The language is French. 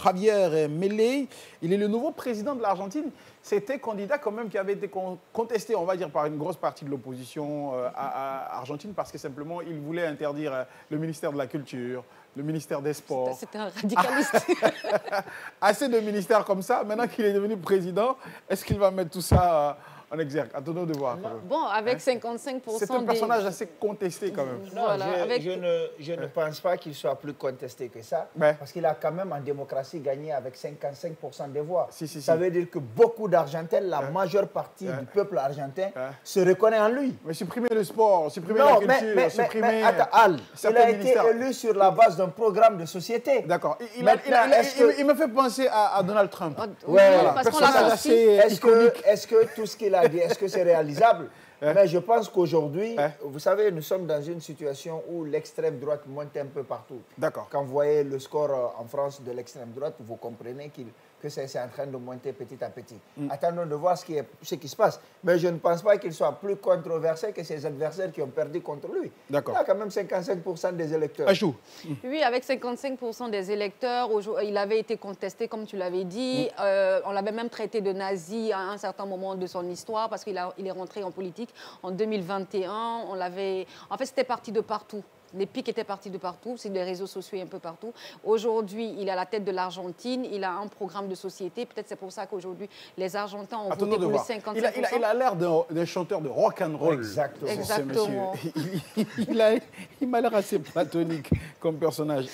Javier Milei. Il est le nouveau président de l'Argentine. C'était candidat quand même qui avait été contesté, on va dire, par une grosse partie de l'opposition argentine parce que simplement, il voulait interdire le ministère de la Culture, le ministère des Sports. C'était un radicaliste. Assez de ministères comme ça. Maintenant qu'il est devenu président, est-ce qu'il va mettre tout ça en exergue? Attendons de voir. Bon, avec 55% C'est un personnage assez contesté quand même. Non, voilà, je ne pense pas qu'il soit plus contesté que ça, parce qu'il a quand même en démocratie gagné avec 55% des voix. Ça veut dire que beaucoup d'Argentins, la majeure partie du peuple argentin, se reconnaît en lui. Mais supprimer le sport, supprimer la culture, supprimer... Mais attends, Al, il a été élu sur la base d'un programme de société. D'accord. Il me fait penser à Donald Trump. Oui, parce qu'on l'a sorti. Est-ce que tout ce qu'il a dit, est-ce que c'est réalisable? Mais je pense qu'aujourd'hui, vous savez, nous sommes dans une situation où l'extrême droite monte un peu partout. D'accord. Quand vous voyez le score en France de l'extrême droite, vous comprenez que c'est en train de monter petit à petit. Attendons de voir ce qui se passe. Mais je ne pense pas qu'il soit plus controversé que ses adversaires qui ont perdu contre lui. D'accord. Il a quand même 55% des électeurs. Achou. Oui, avec 55% des électeurs, il avait été contesté, comme tu l'avais dit. On l'avait même traité de nazi à un certain moment de son histoire parce qu'il est rentré en politique en 2021. En fait, c'était parti de partout. Les pics étaient partis de partout, c'est des réseaux sociaux et un peu partout. Aujourd'hui, il est à la tête de l'Argentine, il a un programme de société. Peut-être c'est pour ça qu'aujourd'hui, les Argentins ont voté pour le 55%. Il a l'air d'un chanteur de rock and roll. Exactement. Exactement. Il m'a l'air assez platonique comme personnage.